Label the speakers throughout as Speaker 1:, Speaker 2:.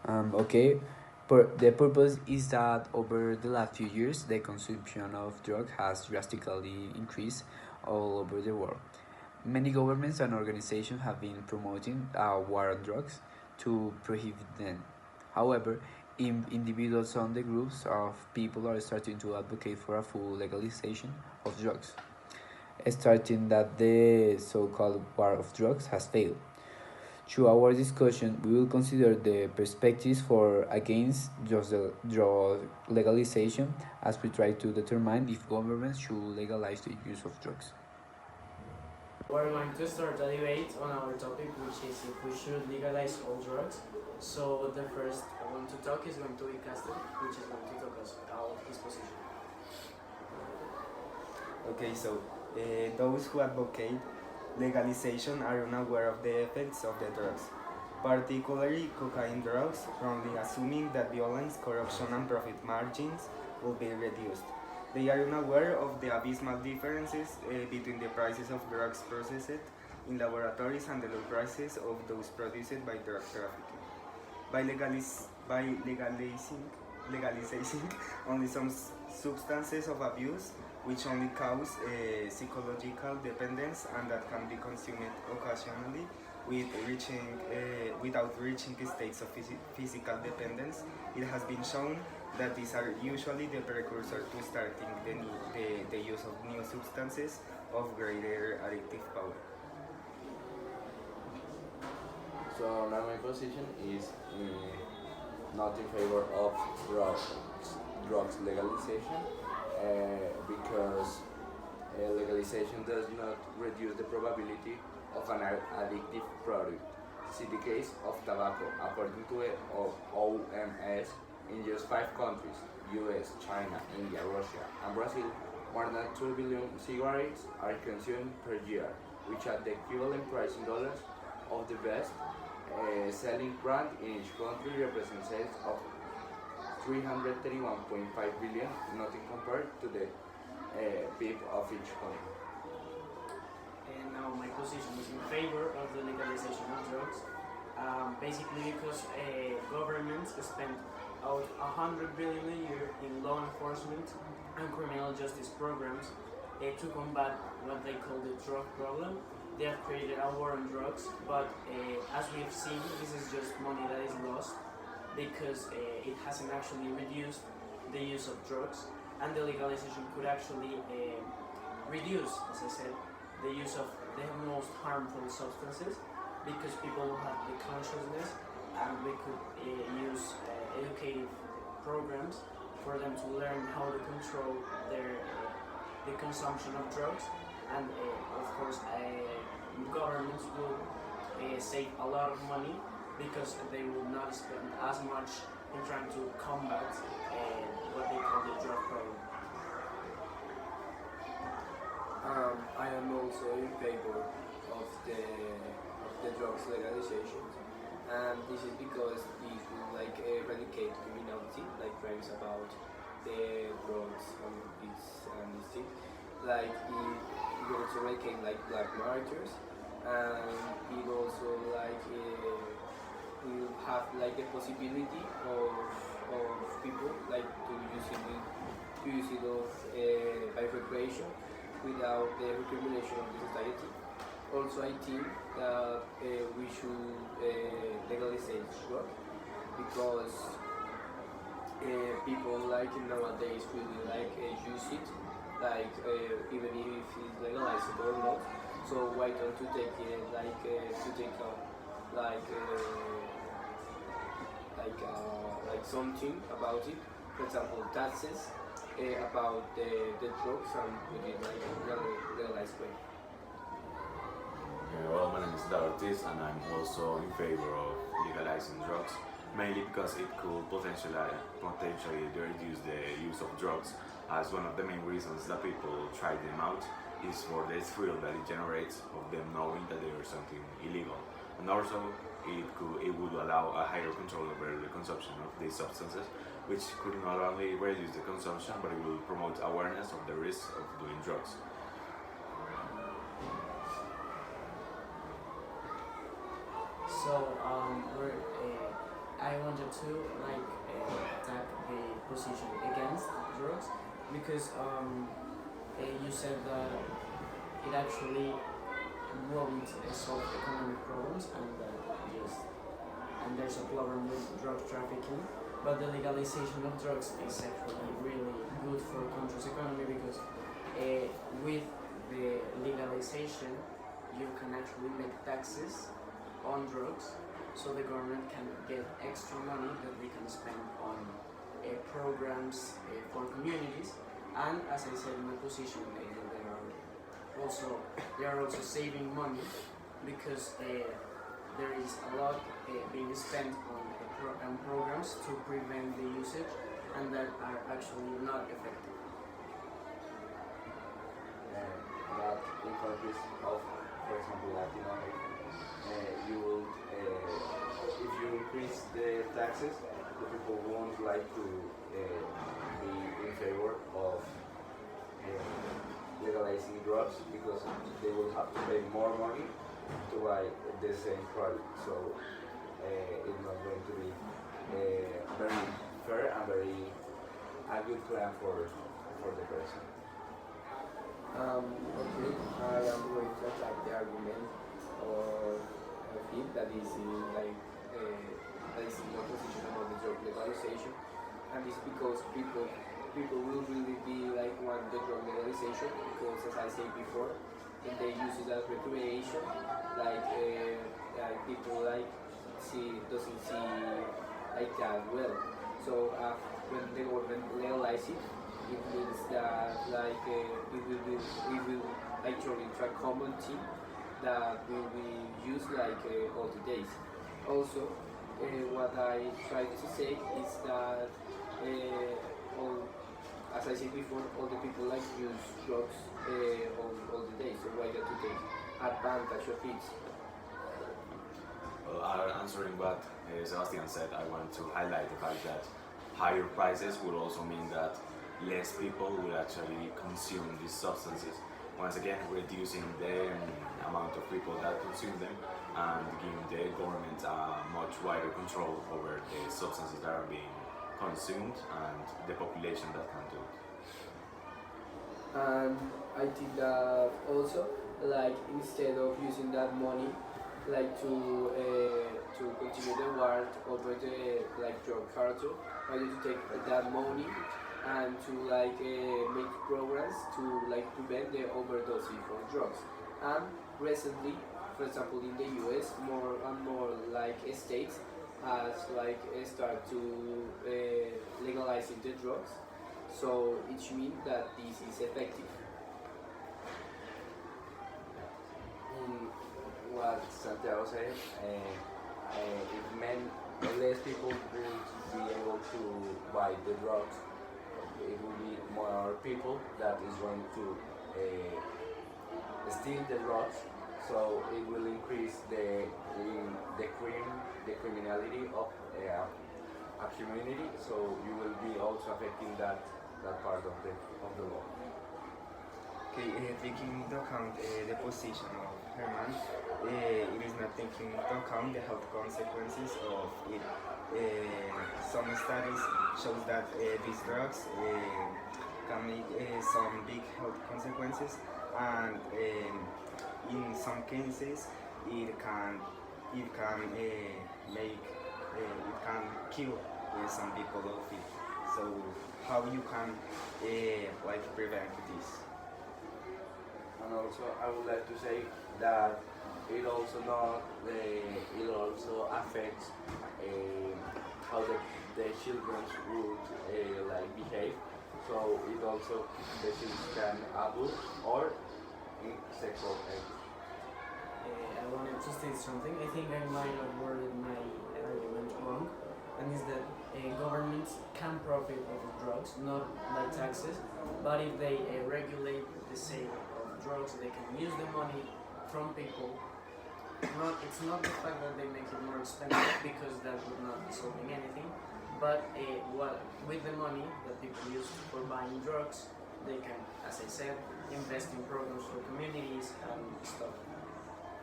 Speaker 1: Okay, the purpose is that over the last few years, the consumption of drugs has drastically increased all over the world. Many governments and organizations have been promoting a war on drugs to prohibit them. However, individuals and the groups of people are starting to advocate for a full legalization of drugs, starting that the so-called war of drugs has failed. Through our discussion, we will consider the perspectives for against drug legalization as we try to determine if governments should legalize the use of drugs.
Speaker 2: We're going to start a debate on our topic, which is if we should legalize all drugs. So the first one to talk is going to be Castel, which is going to talk us about his position.
Speaker 3: Okay, so those who advocate legalization are unaware of the effects of the drugs, particularly cocaine drugs, wrongly assuming that violence, corruption, and profit margins will be reduced. They are unaware of the abysmal differences between the prices of drugs processed in laboratories and the low prices of those produced by drug trafficking. By legalizing only some substances of abuse which only cause psychological dependence and that can be consumed occasionally without reaching states of physical dependence. It has been shown that these are usually the precursor to starting the use of new substances of greater addictive power.
Speaker 4: So now my position is not in favor of drugs legalization because legalization does not reduce the probability of an addictive product. See the case of tobacco. According to OMS, in just 5 countries, US, China, India, Russia, and Brazil, more than 2 billion cigarettes are consumed per year, which at the equivalent price in dollars of the best selling brand in each country represents sales of 331.5 billion, nothing compared to the PIB of each country.
Speaker 2: And now my position is in favor of the legalization of drugs. Basically because governments spend out 100 billion a year in law enforcement and criminal justice programs to combat what they call the drug problem. They have created a war on drugs, but as we've seen, this is just money that is lost because it hasn't actually reduced the use of drugs, and the legalization could actually reduce, as I said, the use of the most harmful substances because people will have the consciousness, and we could use educative programs for them to learn how to control the consumption of drugs, and of course governments will save a lot of money because they will not spend as much in trying to combat what they call the drug problem.
Speaker 5: I am also in favor of the drugs legalization, and this is because it will like eradicate criminality, like crimes about the drugs and this thing. Like it also eradicate like black markets, and it also like will have like the possibility of people like to use it of by recreation without the recrimination of the society. Also, I think that we should legalize drug because people like nowadays really like use it, like even if it's legalized or not. So why don't you take it to take like something about it? For example, taxes about the drugs and put it like in a legalized way.
Speaker 6: Well, my name is Dartis, and I'm also in favor of legalizing drugs, mainly because it could potentially reduce the use of drugs, as one of the main reasons that people try them out is for the thrill that it generates of them knowing that there is something illegal, and also it would allow a higher control over the consumption of these substances, which could not only reduce the consumption but it will promote awareness of the risks of doing drugs.
Speaker 2: So I wanted to attack the position against drugs because you said that it actually won't solve economic problems and there's a problem with drug trafficking. But the legalization of drugs is actually really good for a country's economy because with the legalization you can actually make taxes on drugs, so the government can get extra money that they can spend on programs for communities. And as I said in my position, they are also saving money because there is a lot being spent on programs to prevent the usage and that are actually not effective.
Speaker 4: That in countries of, for example, Latin America, you will, if you increase the taxes, the people won't like to be in favor of legalizing drugs because they will have to pay more money to buy the same product. So it's not going to be very fair and very a good plan for the person.
Speaker 5: Okay, I am going to attack the argument of it that is in my position about the drug legalization, and it's because people will really be want the drug legalization because, as I said before, if they use it as recreation, people doesn't see that well. So when the government legalize it, it means that it will turn into a common thing that will be used all the days. Also, what I try to say is that as I said before, all the people use drugs all the day. So why not to take advantage of it?
Speaker 6: Answering what Sebastian said, I want to highlight the fact that higher prices would also mean that less people will actually consume these substances. Once again, reducing the amount of people that consume them and giving the government a much wider control over the substances that are being consumed and the population that can do it.
Speaker 5: And I think that also, instead of using that money to continue the war over the drug cartel, I need to take that money and to make programs to prevent the overdosing from drugs. And recently, for example, in the US, more and more states has start to legalizing the drugs. So it means that this is effective.
Speaker 4: What Santiago said, if less people would be able to buy the drugs, it will be more people that is going to steal the drugs. So it will increase the criminality of a community. So you will be also affecting that part of the law.
Speaker 3: Okay, taking into account the position of Herman, it is not taking into account the health consequences of it. Some studies show that these drugs can make some big health consequences, and in some cases it can kill some people of it. So how you can prevent this?
Speaker 4: And also, I would like to say that it also affects how the children would behave. So it also the children can abuse or in sexual acts.
Speaker 2: I wanted to state something. I think I might have worded my argument wrong, and is that governments can profit of drugs, not by taxes, but if they regulate the sale of drugs, they can use the money from people. It's not the fact that they make it more expensive, because that would not be solving anything, but with the money that people use for buying drugs, they can, as I said, invest in programs for communities and stuff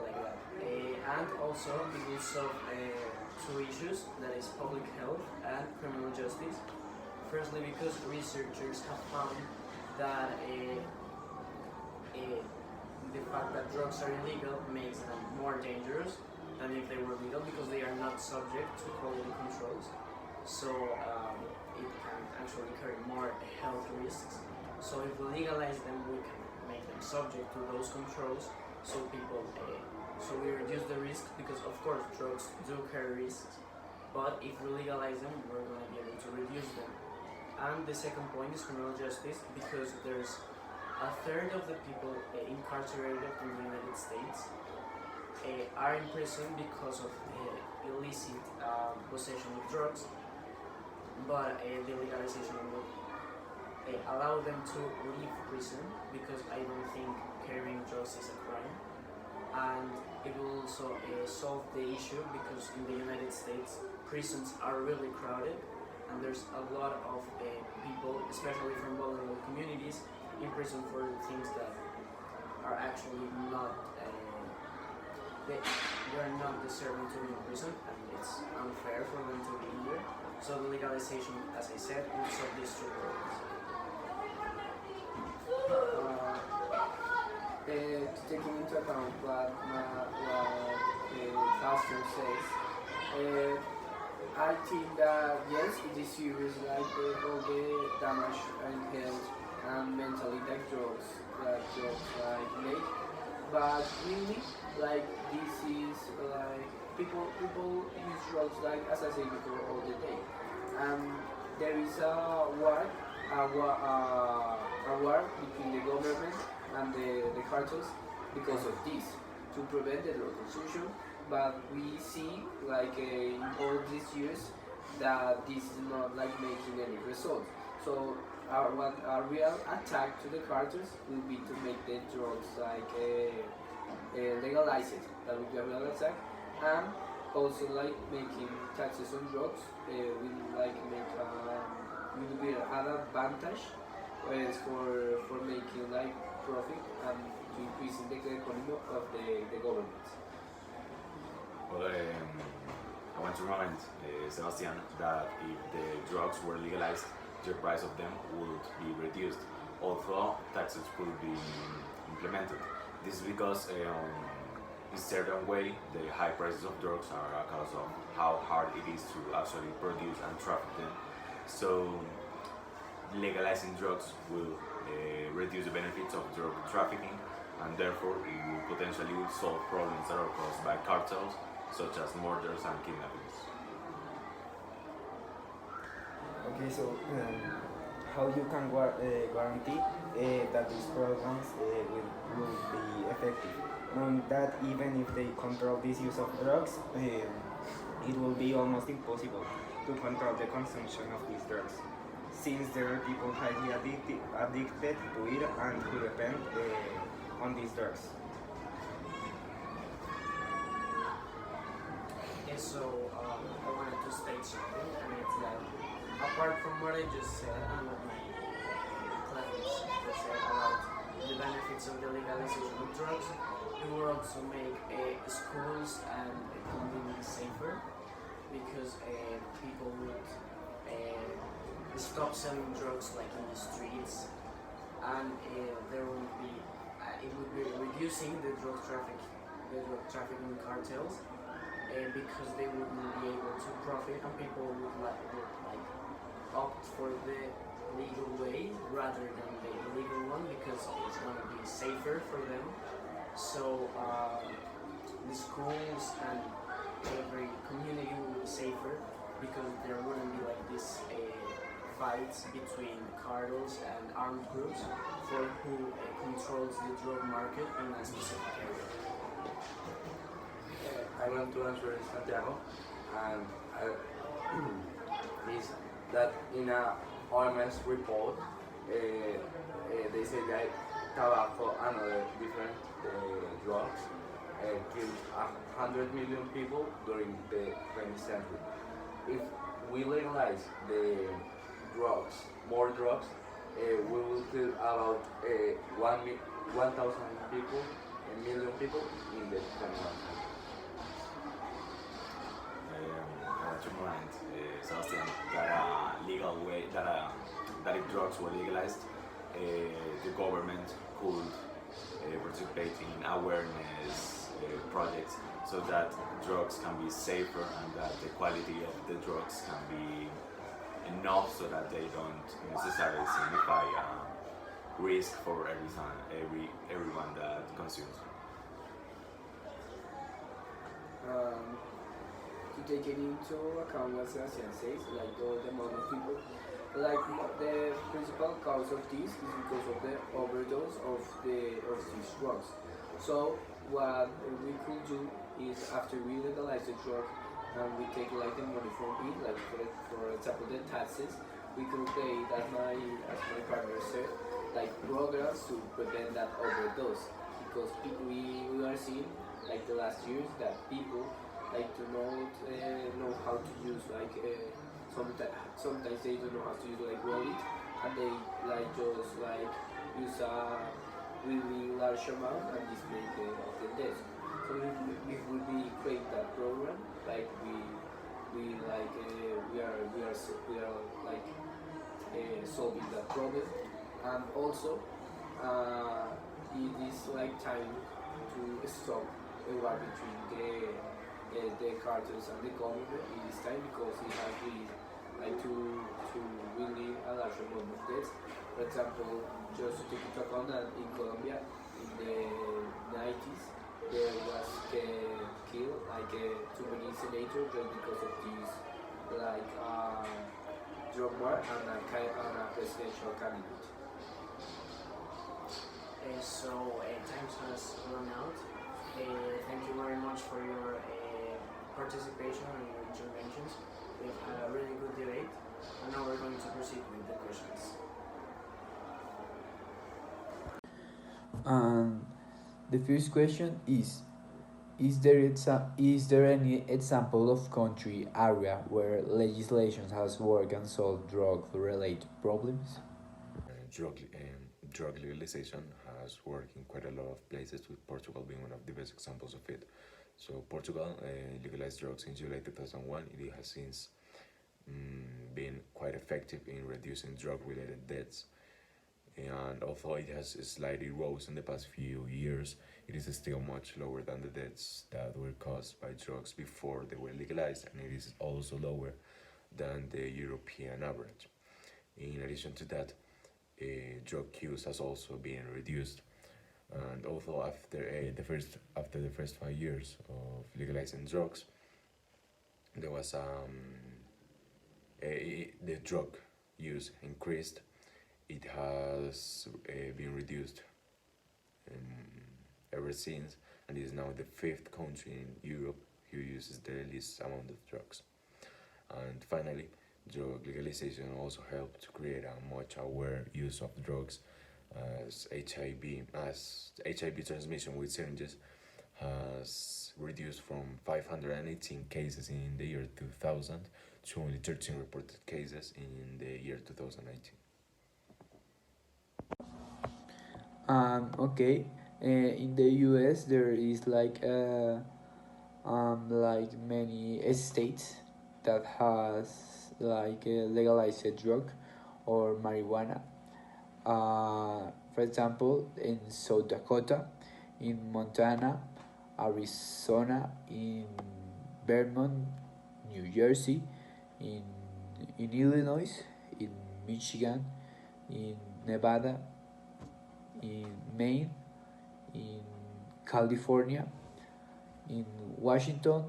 Speaker 2: like that. And also it will solve two issues, that is public health and criminal justice. Firstly, because researchers have found that the fact that drugs are illegal makes them more dangerous than if they were legal because they are not subject to quality controls. So it can actually carry more health risks. So if we legalize them, we can make them subject to those controls. So so we reduce the risk because of course drugs do carry risks. But if we legalize them, we're going to be able to reduce them. And the second point is criminal justice because there's a third of the people incarcerated in the United States are in prison because of illicit possession of drugs, but the legalization will allow them to leave prison because I don't think carrying drugs is a crime, and it will also solve the issue because in the United States prisons are really crowded and there's a lot of people, especially from vulnerable communities, in prison for things that are actually not they're not deserving to be in prison, and it's unfair for them to be here. So the legalization, as I said, will solve these two problems.
Speaker 5: Taking into account what Castro says, I think that yes, it is serious, like all the damage and health and mentally that drugs like make. But really, like this is like people use drugs like as I said before all the day. There is a war between the government and the cartels because of this to prevent the drug consumption. But we see like in all these years that this is not like making any results. So a real attack to the cartels will be to make the drugs like legalize it. That would be a real attack, and also like making taxes on drugs will like make will be an advantage for making like profit and to increasing the economy of the government.
Speaker 6: Well, I want to remind Sebastian that if the drugs were legalized, the price of them would be reduced, although taxes could be implemented. This is because in certain way the high prices of drugs are a cause of how hard it is to actually produce and traffic them. So legalizing drugs will reduce the benefits of drug trafficking, and therefore it will potentially solve problems that are caused by cartels such as murders and kidnappings.
Speaker 3: Okay, so how you can guarantee that these programs will be effective? Knowing that even if they control this use of drugs, it will be almost impossible to control the consumption of these drugs, since there are people highly addicted to it and who depend on these drugs.
Speaker 2: Okay, so I wanted to state something, and it's that apart from what I just said and what my clients just said about the benefits of the legalization of drugs, it will also make schools and communities safer because people would stop selling drugs like in the streets, and there would be it would be reducing the drug trafficking cartels because they wouldn't be able to profit, and people would like opt for the legal way rather than the illegal one because it's going to be safer for them. So the schools and every community will be safer because there wouldn't be like this fights between cartels and armed groups for who controls the drug market in a specific area.
Speaker 4: I want to answer Santiago, and is that in a OMS report, they say that tobacco and other different drugs killed 100 million people during the 20th century. If we legalize the drugs, more drugs, we will kill about 1,000 people, a million people in the 21st century.
Speaker 6: point, Sebastian, that a legal way that if drugs were legalized, the government could participate in awareness projects so that drugs can be safer and that the quality of the drugs can be enough so that they don't necessarily signify risk for everyone that consumes.
Speaker 5: Um, to take it into account what Sebastian says, like the amount of people, like the principal cause of this is because of the overdose of these drugs. So what we could do is after we legalize the drug and we take like the money from it, like for example the taxes, we could pay as my partner said, like programs to prevent that overdose because we are seeing like the last years that people like do not know how to use like sometimes they don't know how to use like wallet and they like just like use a really large amount and display of the desk. So if we create that program like we are like solving that problem and also it is like time to stop the war between the cartels and the government in this time because it has really like to really a large amount of deaths. For example, just to take into account that in Colombia in the 90s there was killed like too many senators just because of this like drug war and a presidential candidate.
Speaker 2: Time has run out. Thank you very much for your participation and your interventions. We've had a really good debate, and now we're going to proceed with the questions.
Speaker 1: And the first question is there any example of country area where legislation has worked and solved drug-related problems?
Speaker 6: Drug legalization has worked in quite a lot of places, with Portugal being one of the best examples of it. So Portugal legalized drugs in July 2001. It has since been quite effective in reducing drug-related deaths. And although it has slightly rose in the past few years, it is still much lower than the deaths that were caused by drugs before they were legalized, and it is also lower than the European average. In addition to that, drug use has also been reduced, and although after the first 5 years of legalizing drugs, there was the drug use increased. It has been reduced ever since, and is now the fifth country in Europe who uses the least amount of drugs. And finally, drug legalization also helped to create a much aware use of drugs, as HIV transmission with syringes has reduced from 518 cases in the year 2000 to only 13 reported cases in the year 2019.
Speaker 1: Okay, in the US there is like many states that has like a legalized drug or marijuana. For example, in South Dakota, in Montana, Arizona, in Vermont, New Jersey, in Illinois, in Michigan, in Nevada, in Maine, in California, in Washington,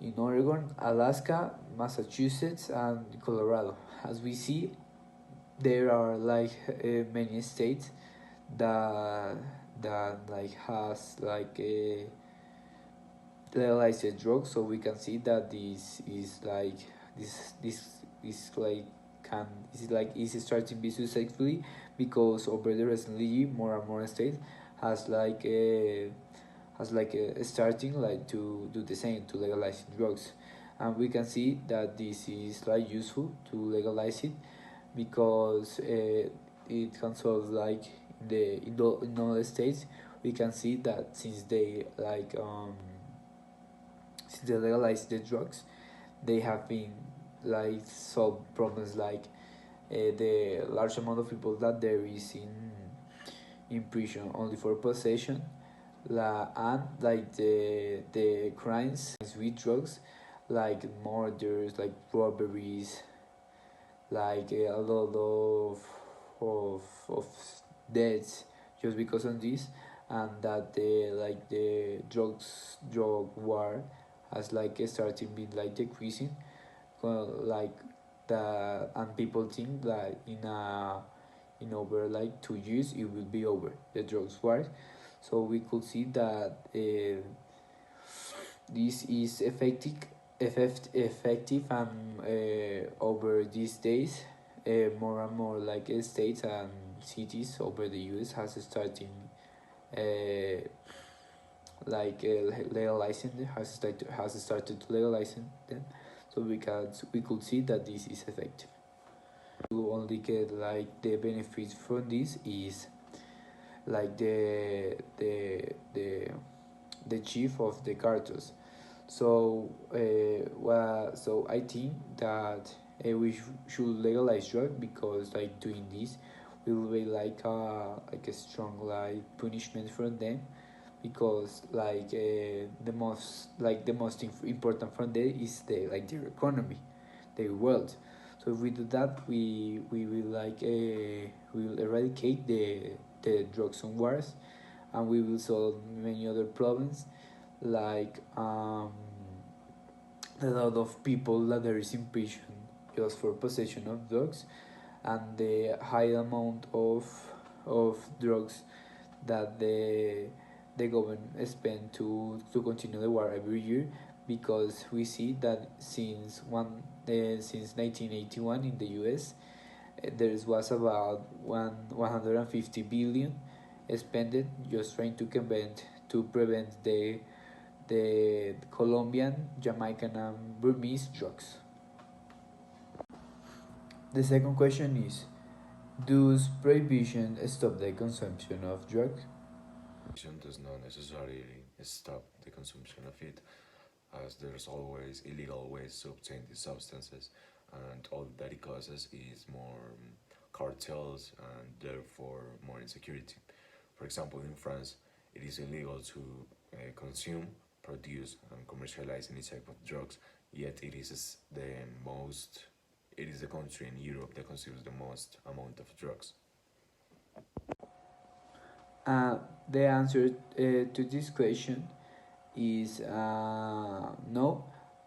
Speaker 1: in Oregon, Alaska, Massachusetts, and Colorado. As we see, there are like many states that like has like a legalized drugs, so we can see that this is like this like can is like is starting to be successfully because over the recently more and more states has like a starting like to do the same to legalize drugs, and we can see that this is like useful to legalize it because it can solve like in all the states. We can see that since they like since they legalize the drugs, they have been like solved problems like the large amount of people that there is in prison only for possession, and like the crimes with drugs, like murders, like robberies, like a lot of deaths just because of this, and that the drug war has like started being like decreasing, like the and people think that in over like 2 years it will be over the drugs war. So we could see that this is effective, and over these days more and more like states and cities over the US has starting uh, legalizing, has started to legalizing them, so we could see that this is effective. To only get like the benefits from this is like the chief of the cartels. So so I think that should legalize drug, because like doing this will be like a strong like punishment for them, because like the most important from there is their economy, their wealth. So if we do that, we will we will eradicate the drugs and wars, and we will solve many other problems, like a lot of people that there is in prison just for possession of drugs, and the high amount of drugs that the government spend to continue the war every year, because we see that since 1981 in the US there was about 150 billion spent just trying to prevent the Colombian, Jamaican, and Burmese drugs. The second question is: does prohibition stop the consumption of drugs?
Speaker 6: Prohibition does not necessarily stop the consumption of it, as there's always illegal ways to obtain these substances, and all that it causes is more cartels and therefore more insecurity. For example, in France, it is illegal to consume, produce, and commercialize any type of drugs. Yet it is the country in Europe that consumes the most amount of drugs.
Speaker 1: The answer to this question is no.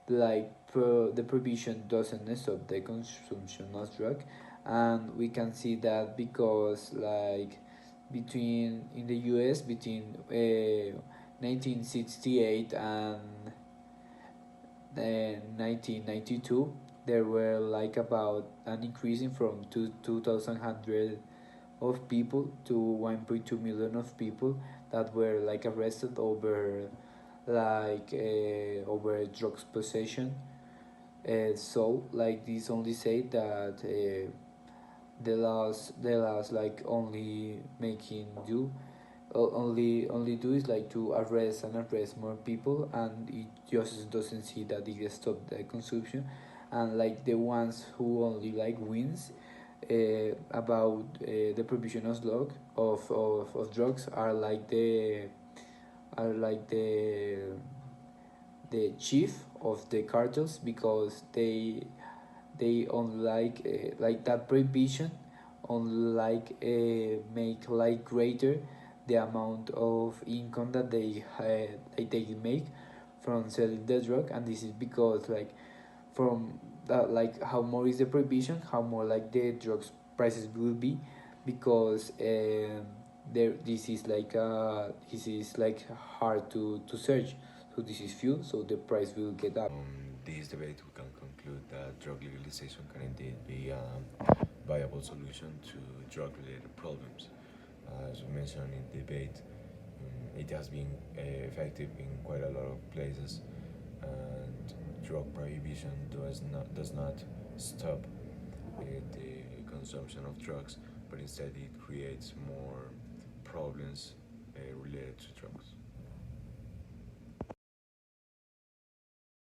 Speaker 1: The prohibition doesn't stop the consumption of drug, and we can see that because like between in the US between 1968 and 1992 there were like about an increasing from 2,100 of people to 1.2 million of people that were like arrested over drugs possession. So like this only say that the laws like only making do only do is like to arrest more people, and it just doesn't see that it stop the consumption, and like the ones who only like wins about the provision of drugs are like the chief of the cartels, because they only like that prohibition only make like greater the amount of income that they make from selling the drug, and this is because like from that like how more is the prohibition, how more like the drugs prices will be, because there this is like hard to search, so this is fuel, so the price will get up.
Speaker 6: This debate, we can conclude that drug legalization can indeed be a viable solution to drug-related problems. As we mentioned in the debate, it has been effective in quite a lot of places, and drug prohibition does not stop the consumption of drugs, but instead it creates more problems related to drugs.